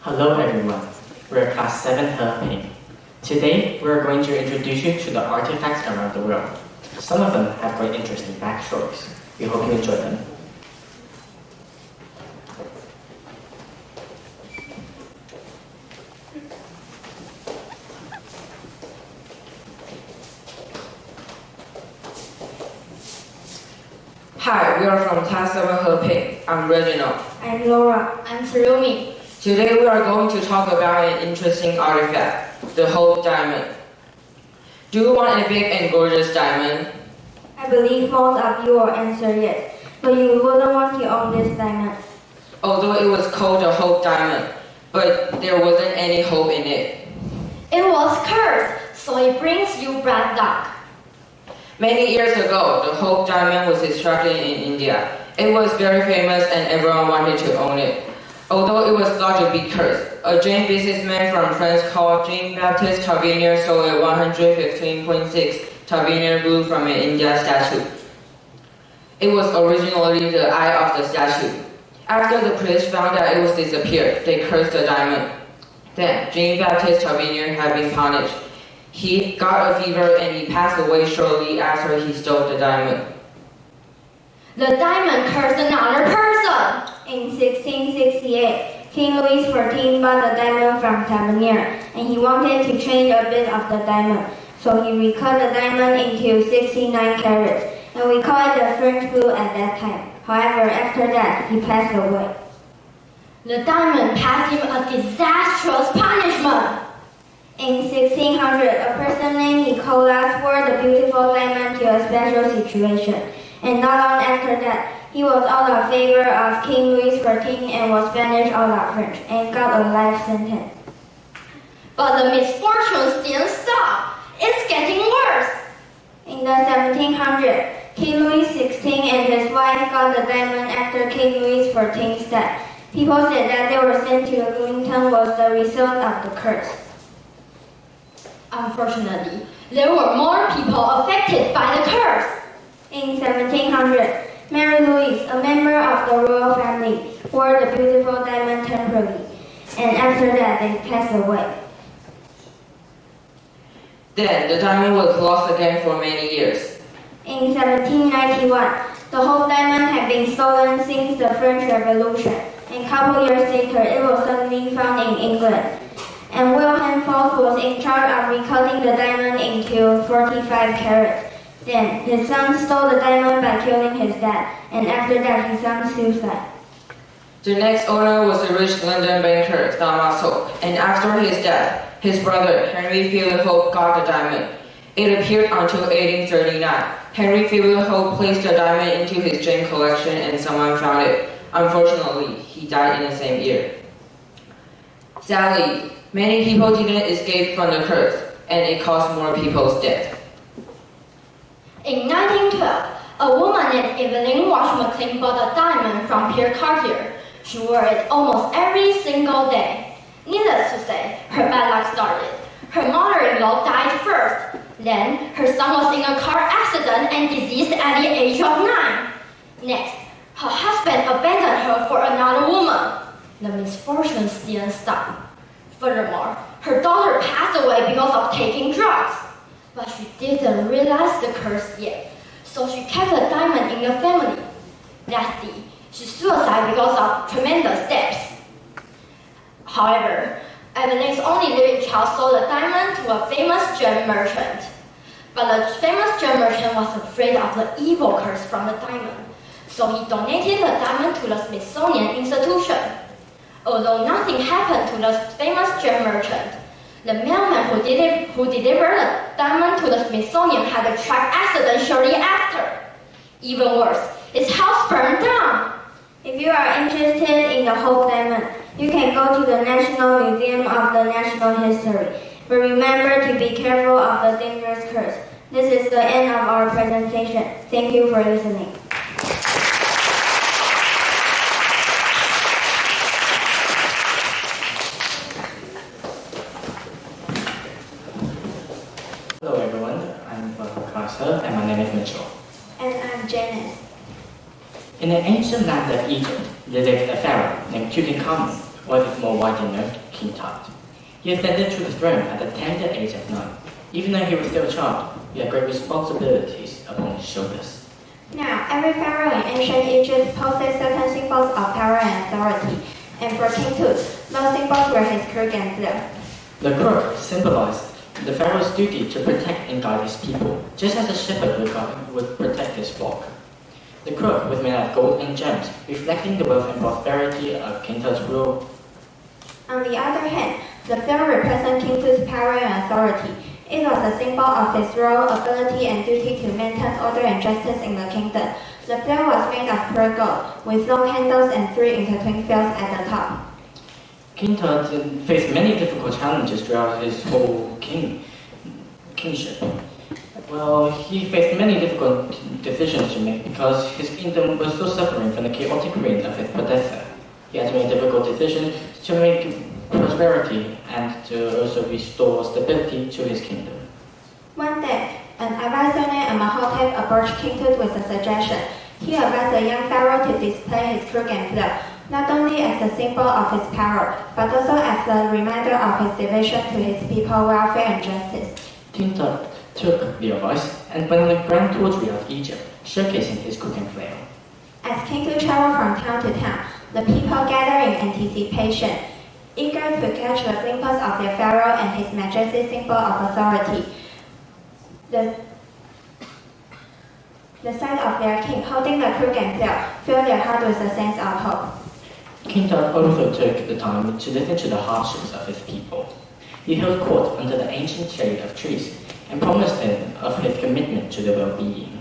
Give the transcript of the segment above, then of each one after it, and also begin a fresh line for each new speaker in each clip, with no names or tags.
Hello everyone, we're class 7 Ping. Today we're going to introduce you to the artifacts around the world. Some of them have quite interesting backstories. We hope you enjoy them.
Hi, we are from class 7 Ping. I'm Reginald.
I'm Laura.
I'm Salome.
Today we are going to talk about an interesting artifact, the Hope Diamond. Do you want a big and gorgeous diamond?
I believe most of you will answer yes, but you wouldn't want to own this diamond.
Although it was called the Hope Diamond, but there wasn't any hope in it.
It was cursed, so it brings you bad luck.
Many years ago, the Hope Diamond was extracted in India. It was very famous and everyone wanted to own it. Although it was thought to be cursed, a Jain businessman from France called Jean-Baptiste Tavernier stole a 115.6 Tavernier blue from an India statue. It was originally the eye of the statue. After the police found that it was disappeared, they cursed the diamond. Then, Jean-Baptiste Tavernier had been punished. He got a fever and he passed away shortly after he stole the diamond.
The diamond cursed another person.
In 1668, King Louis XIV bought the diamond from Tavernier, and he wanted to change a bit of the diamond, so he recut the diamond into 69 carats, and we call it the French blue at that time. However, after that, he passed away.
The diamond passed him a disastrous punishment.
In 1600, a person named Nicolas wore the beautiful diamond to a special situation, and not long after that, he was out of favor of King Louis XIV and was banished out of France and got a life sentence.
But the misfortunes didn't stop. It's getting worse.
In the 1700s, King Louis XVI and his wife got the diamond after King Louis XIV's death. People said that they were sent to Bloomington was the result of the curse.
Unfortunately, there were more people affected by the curse.
In 1700, Mary Louise, a member of the royal family, wore the beautiful diamond temporarily, and after that they passed away.
Then, the diamond was lost again for many years.
In 1791, the whole diamond had been stolen since the French Revolution, and a couple years later it was suddenly found in England. And Wilhelm Falk was in charge of recutting the diamond into 45 carats. Then, his son stole the diamond by killing his dad, and after that his son suicide.
The next owner was the rich London banker, Thomas Hope, and after his death, his brother, Henry Philip Hope, got the diamond. It appeared until 1839. Henry Philip Hope placed the diamond into his gem collection and someone found it. Unfortunately, he died in the same year. Sadly, many people didn't escape from the curse, and it caused more people's death.
In 1912, a woman named Evelyn Wash McLean bought a diamond from Pierre Cartier. She wore it almost every single day. Needless to say, her bad luck started. Her mother-in-law died first. Then, her son was in a car accident and deceased at the age of 9. Next, her husband abandoned her for another woman. The misfortunes didn't stop. Furthermore, her daughter passed away because of taking drugs. But she didn't realize the curse yet, so she kept the diamond in the family. Lastly, she suicided because of tremendous debts. However, Evelyn's only living child sold the diamond to a famous gem merchant. But the famous gem merchant was afraid of the evil curse from the diamond, so he donated the diamond to the Smithsonian Institution. Although nothing happened to the famous gem merchant, the mailman who delivered the diamond to the Smithsonian had a truck accident shortly after. Even worse, his house burned down.
If you are interested in the Hope Diamond, you can go to the National Museum of the National History. But remember to be careful of the dangerous curse. This is the end of our presentation. Thank you for listening.
Hello everyone, I'm from class 7 and my name is Mitchell.
And I'm Janice.
In the ancient land of Egypt, there lived a pharaoh named Tutankhamun or if more widely known, King Tut. He ascended to the throne at the tender age of 9. Even though he was still a child, he had great responsibilities upon his shoulders.
Now, every pharaoh in ancient Egypt possessed certain symbols of power and authority, and for King Tut, those symbols were his crook and flail.
The crook symbolized the pharaoh's duty to protect and guide his people, just as a shepherd would protect his flock. The crook was made of gold and gems, reflecting the wealth and prosperity of King Tut's rule.
On the other hand, the flail represents King Tut's power and authority. It was a symbol of his royal ability and duty to maintain order and justice in the kingdom. The flail was made of pure gold, with long handles and 3 intertwined flails at the top.
King Tut faced many difficult challenges throughout his whole kingship. Well, he faced many difficult decisions to make because his kingdom was still suffering from the chaotic reign of his predecessor. He had to make difficult decisions to make prosperity and to also restore stability to his kingdom.
One day, an advisor named Amenhotep approached King Tut with a suggestion. He advised the young pharaoh to display his crook and flail, not only as a symbol of his power, but also as a reminder of his devotion to his people's welfare and justice.
King Tut took the advice and went on a grand tour throughout Egypt, showcasing his crook and flail.
As King Tut traveled from town to town, the people gathered in anticipation, eager to catch a glimpse of their pharaoh and his majesty's symbol of authority. The sight of their king holding the crook and flail filled their heart with a sense of hope.
King Tut also took the time to listen to the hardships of his people. He held court under the ancient shade of trees and promised them of his commitment to their well-being.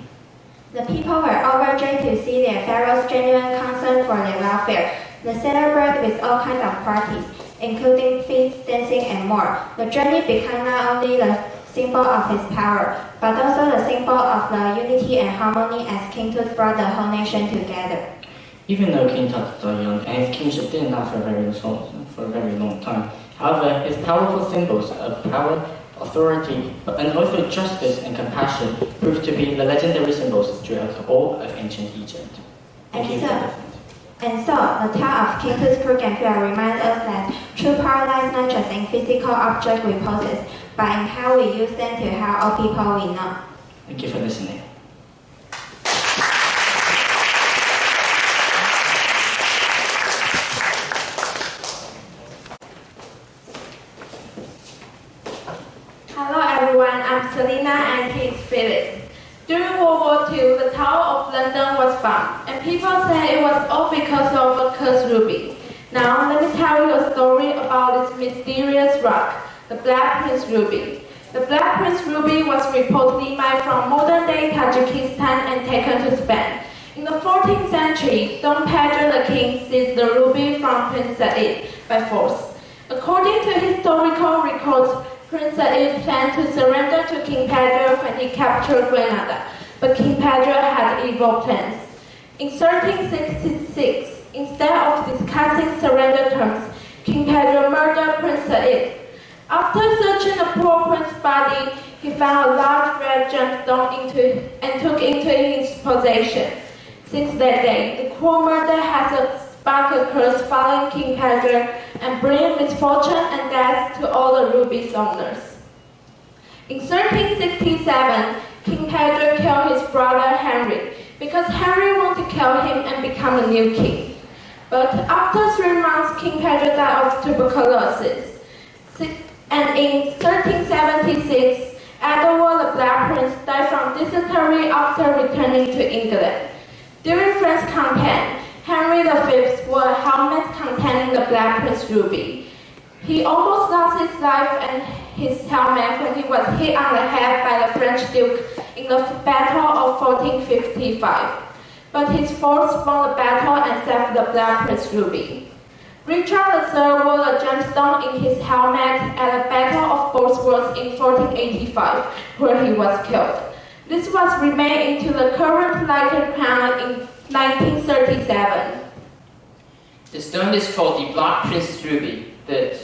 The people were overjoyed to see their pharaoh's genuine concern for their welfare. They celebrated with all kinds of parties, including feasts, dancing, and more. The journey became not only the symbol of his power, but also the symbol of the unity and harmony as King Tut brought the whole nation together.
Even though King Tut was young and his kingship didn't last for a very long time, however, his powerful symbols of power, authority, and also justice and compassion proved to be the legendary symbols throughout all of ancient Egypt.
And so, the tale of King Tut's crook and flail reminds us that true power lies not just in physical objects we possess, but in how we use them to help all people we know.
Thank you for listening.
Hello everyone, I'm Selena and he's Phyllis. During World War II, the Tower of London was bombed, and people say it was all because of a cursed ruby. Now, let me tell you a story about this mysterious rock, the Black Prince Ruby. The Black Prince Ruby was reportedly mined from modern-day Tajikistan and taken to Spain. In the 14th century, Don Pedro the King seized the ruby from Prince Said by force. According to historical records, Prince Said planned to surrender to King Pedro when he captured Grenada, but King Pedro had evil plans. In 1366, instead of discussing surrender terms, King Pedro murdered Prince Said. After searching the poor prince's body, he found a large red gemstone and took into his possession. Since that day, the cruel murder has sparked a curse following King Pedro and bring misfortune and death to all the ruby's owners. In 1367, King Pedro killed his brother Henry because Henry wanted to kill him and become a new king. But after 3 months, King Pedro died of tuberculosis. And in 1376, Edward the Black Prince died from dysentery after returning to England. During French campaign, Henry V wore a helmet containing the Black Prince ruby. He almost lost his life and his helmet when he was hit on the head by the French Duke in the Battle of 1455. But his force won the battle and saved the Black Prince ruby. Richard III wore a gemstone in his helmet at the Battle of Bosworth in 1485, where he was killed. This was remade into the current lighted crown in 1937.
The stone is called the Black Prince Ruby, but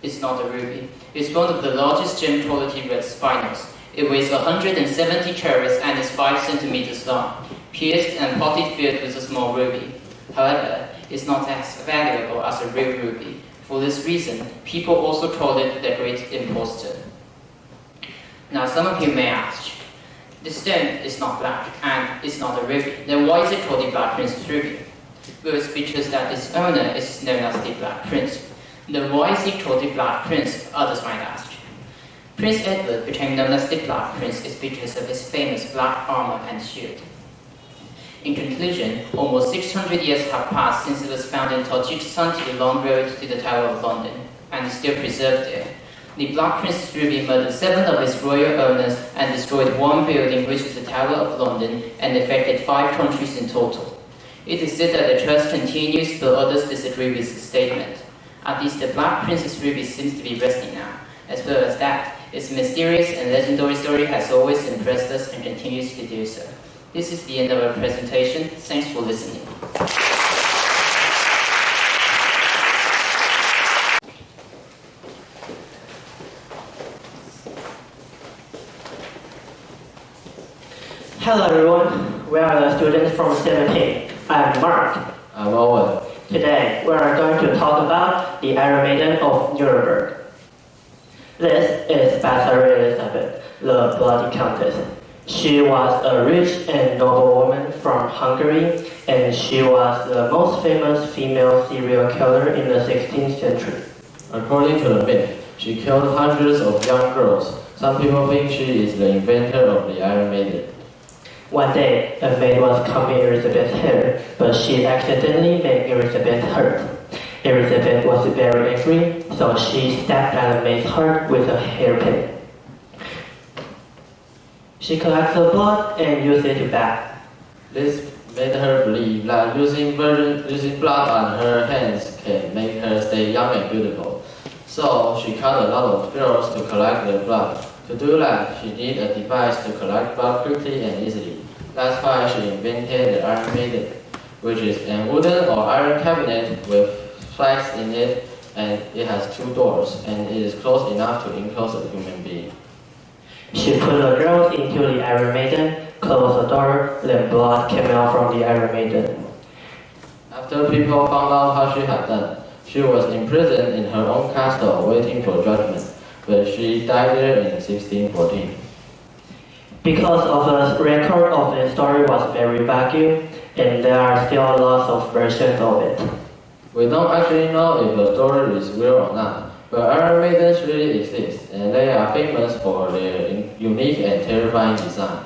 it's not a ruby. It's one of the largest gem-quality red spinels. It weighs 170 carats and is 5 centimeters long, pierced and partly filled with a small ruby. However, is not as valuable as a real ruby. For this reason, people also call it the great impostor. Now some of you may ask, the stone is not black and it's not a ruby, then why is it called the Black Prince's Ruby? Well, it's because that its owner is known as the Black Prince. Then why is he called the Black Prince, others might ask. Prince Edward became known as the Black Prince is because of his famous black armor and shield. In conclusion, almost 600 years have passed since it was found in Tajikistan to the long road to the Tower of London, and is still preserved there. The Black Prince's Ruby murdered 7 of its royal owners and destroyed 1 building, which is the Tower of London, and affected 5 countries in total. It is said that the trust continues, but others disagree with the statement. At least the Black Prince's Ruby seems to be resting now. As well as that, its mysterious and legendary story has always impressed us and continues to do so. This is the end of our presentation. Thanks for listening.
Hello everyone, we are the students from 17. I'm Mark.
I'm Owen.
Today, we are going to talk about the Iron Maiden of Nuremberg. This is Bastard Elizabeth, the Bloody Countess. She was a rich and noble woman from Hungary, and she was the most famous female serial killer in the 16th century.
According to the myth, she killed hundreds of young girls. Some people think she is the inventor of the Iron Maiden.
One day, a maid was combing Elizabeth's hair, but she accidentally made Elizabeth hurt. Elizabeth was very angry, so she stabbed at the maid's heart with a hairpin. She collected the blood and used it to bath.
This made her believe that using blood on her hands can make her stay young and beautiful. So she cut a lot of girls to collect the blood. To do that, she needed a device to collect blood quickly and easily. That's why she invented the Iron Maiden, which is a wooden or iron cabinet with spikes in it, and it has 2 doors, and it is close enough to enclose a human being.
She put the girls into the Iron Maiden, closed the door, then blood came out from the Iron Maiden.
After people found out how she had done, she was imprisoned in her own castle waiting for judgment, but she died there in 1614.
Because of the record of the story was very vague, and there are still lots of versions of it.
We don't actually know if the story is real or not, but Iron Maidens really exist, and they are famous for their unique and terrifying design.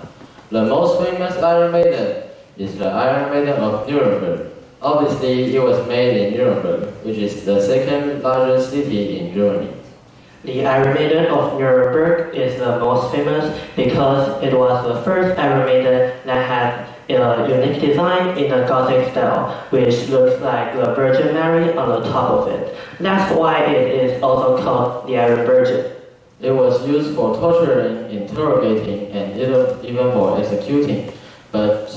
The most famous Iron Maiden is the Iron Maiden of Nuremberg. Obviously, it was made in Nuremberg, which is the 2nd largest city in Germany.
The Iron Maiden of Nuremberg is the most famous because it was the first Iron Maiden that had a unique design in a Gothic style, which looks like the Virgin Mary on the top of it. That's why it is also called the Iron Virgin.
It was used for torturing, interrogating, and even for executing. But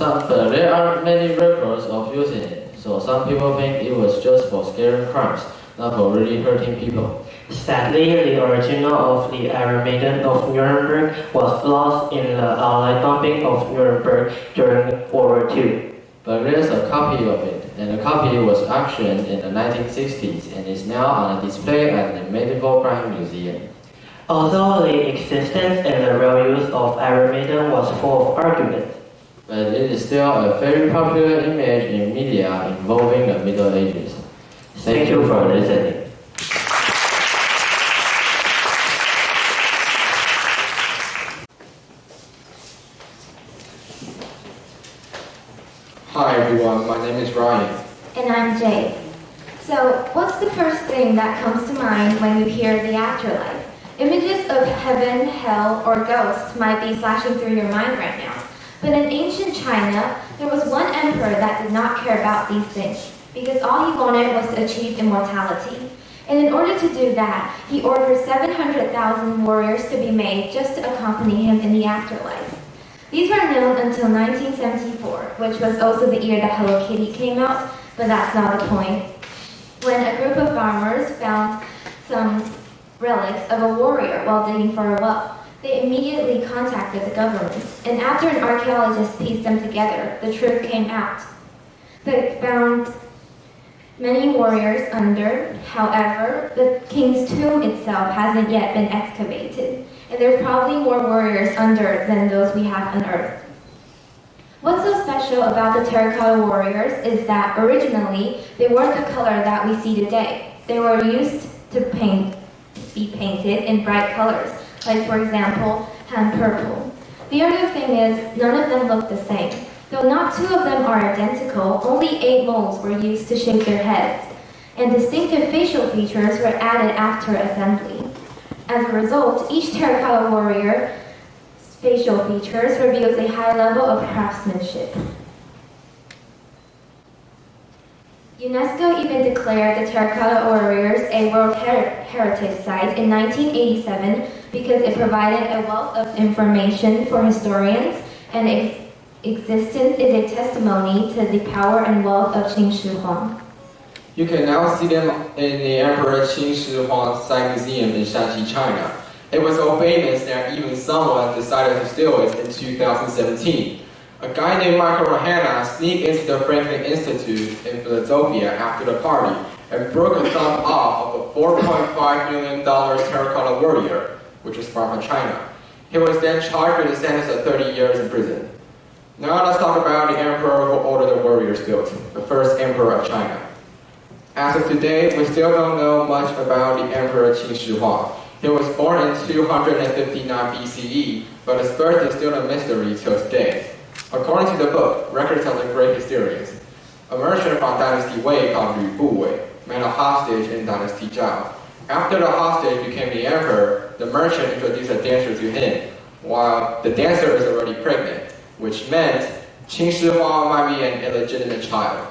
there aren't many records of using it, so some people think it was just for scaring crimes, not for really hurting people.
Sadly, the original of the Iron Maiden of Nuremberg was lost in the Allied bombing of Nuremberg during World War II.
But there's a copy of it, and the copy was auctioned in the 1960s and is now on a display at the Medieval Crime Museum.
Although the existence and the real use of Iron Maiden was full of arguments,
but it is still a very popular image in media involving the Middle Ages.
Thank you for listening.
Hi everyone, my name is Ryan.
And I'm Jade. So, what's the first thing that comes to mind when you hear the afterlife? Images of heaven, hell, or ghosts might be flashing through your mind right now. But in ancient China, there was one emperor that did not care about these things, because all he wanted was to achieve immortality. And in order to do that, he ordered 700,000 warriors to be made just to accompany him in the afterlife. These were known until 1974, which was also the year that Hello Kitty came out, but that's not the point. When a group of farmers found some relics of a warrior while digging for a well, they immediately contacted the government, and after an archaeologist pieced them together, the truth came out. They found many warriors under. However, the king's tomb itself hasn't yet been excavated, and there's probably more warriors under than those we have unearthed. What's so special about the terracotta warriors is that originally they weren't the color that we see today. They were used to be painted in bright colors, like for example, hand purple. The other thing is, none of them look the same. Though not two of them are identical, only 8 molds were used to shape their heads, and distinctive facial features were added after assembly. As a result, each terracotta warrior facial features reveals a high level of craftsmanship. UNESCO even declared the terracotta warriors a World Heritage Site in 1987 because it provided a wealth of information for historians, and its existence is a testimony to the power and wealth of Qin Shi Huang.
You can now see them in the Emperor Qin Shi Huang Site Museum in Shanxi, China. It was so famous that even someone decided to steal it in 2017. A guy named Michael Hanna sneaked into the Franklin Institute in Philadelphia after the party and broke a thumb off of a $4.5 million terracotta warrior, which was from China. He was then charged with a sentence of 30 years in prison. Now let's talk about the emperor who ordered the warriors built, the first emperor of China. As of today, we still don't know much about the Emperor Qin Shi Huang. He was born in 259 BCE, but his birth is still a mystery till today. According to the book, Records of the Great Historians, a merchant from Dynasty Wei called Lü Buwei met a hostage in Dynasty Zhao. After the hostage became the emperor, the merchant introduced a dancer to him, while the dancer is already pregnant, which meant Qin Shi Huang might be an illegitimate child.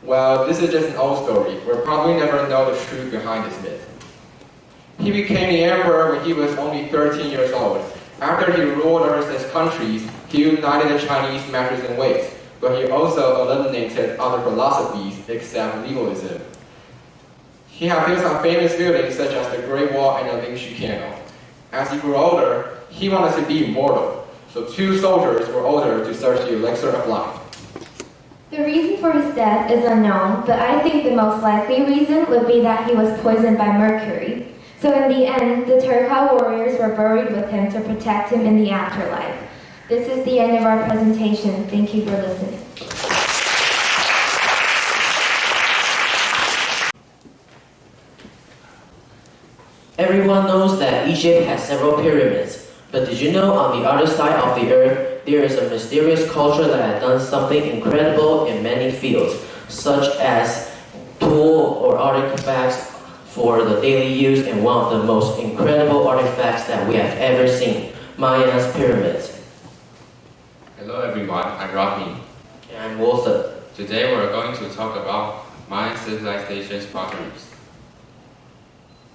Well, this is just an old story. We'll probably never know the truth behind this myth. He became the emperor when he was only 13 years old. After he ruled over 6 countries, he united the Chinese masters and weights, but he also eliminated other philosophies except legalism. He had built some famous buildings such as the Great Wall and the Ling Shu Canal. As he grew older, he wanted to be immortal, so 2 soldiers were ordered to search the elixir of life.
The reason for his death is unknown, but I think the most likely reason would be that he was poisoned by mercury. So in the end, the terracotta warriors were buried with him to protect him in the afterlife. This is the end of our presentation. Thank you for listening.
Everyone knows that Egypt has several pyramids, but did you know on the other side of the earth, there is a mysterious culture that has done something incredible in many fields, such as tool or artifacts for the daily use, and one of the most incredible artifacts that we have ever seen, Maya's pyramids.
Hello everyone, I'm Rodney.
And I'm Wilson.
Today we're going to talk about Mayan civilization's potteries.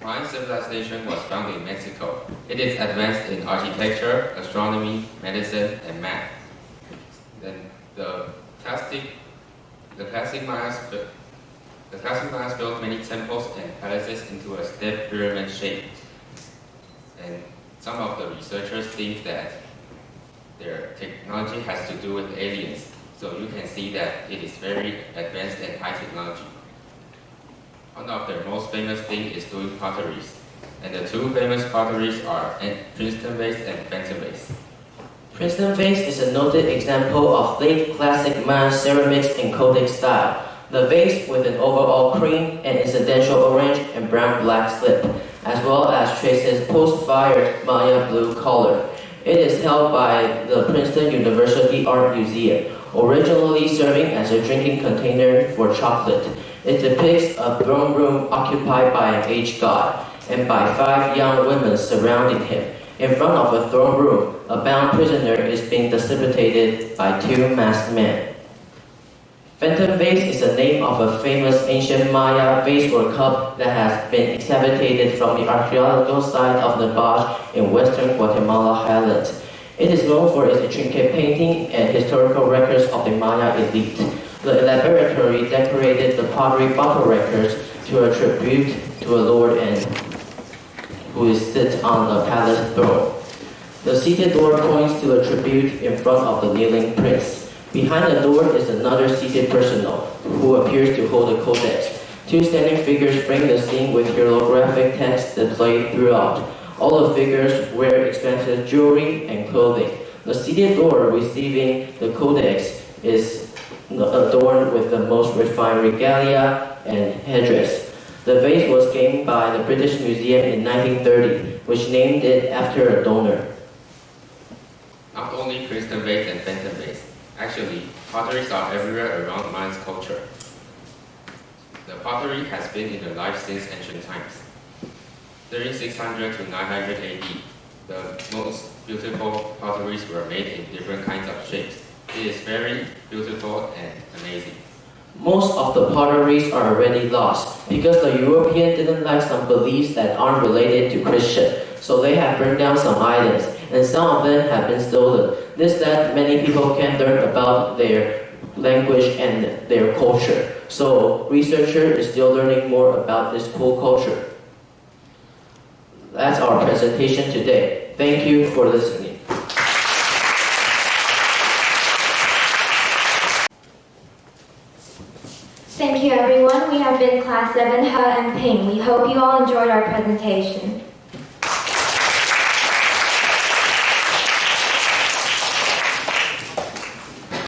Mayan civilization was found in Mexico. It is advanced in architecture, astronomy, medicine, and math. Then the classic Mayas built many temples and palaces into a stepped pyramid shape. And some of the researchers think that their technology has to do with aliens. So you can see that it is very advanced and high technology. One of their most famous things is doing potteries. And the 2 famous potteries are Princeton vase and Fenton vase.
Princeton vase is a noted example of late classic Mayan ceramics in Codic style. The vase with an overall cream and incidental orange and brown-black slip, as well as traces post-fire Maya blue color. It is held by the Princeton University Art Museum, originally serving as a drinking container for chocolate. It depicts a throne room occupied by an aged god, and by 5 young women surrounding him. In front of a throne room, a bound prisoner is being decapitated by 2 masked men. Fenton vase is the name of a famous ancient Maya vase or cup that has been excavated from the archaeological site of Nabash in western Guatemala highlands. It is known for its intricate painting and historical records of the Maya elite. The laboratory decorated the pottery bottle records to attribute to a lord and who sits on the palace throne. The seated door points to a tribute in front of the kneeling prince. Behind the door is another seated personal who appears to hold a codex. Two standing figures frame the scene with hieroglyphic text displayed throughout. All the figures wear expensive jewelry and clothing. The seated Lord receiving the codex is adorned with the most refined regalia and headdress. The vase was gained by the British Museum in 1930, which named it after a donor.
Not only crystal vase and phantom vase, actually, potteries are everywhere around man's culture. The pottery has been in the life since ancient times. During 600 to 900 AD, the most beautiful potteries were made in different kinds of shapes. It is very beautiful and amazing.
Most of the potteries are already lost because the European didn't like some beliefs that aren't related to Christian, so they have burned down some items, and some of them have been stolen. This that many people can learn about their language and their culture. So researcher is still learning more about this cool culture. That's our presentation today. Thank you for listening.
Thank you everyone. We have been class 7 He and Ping. We hope you all enjoyed our presentation.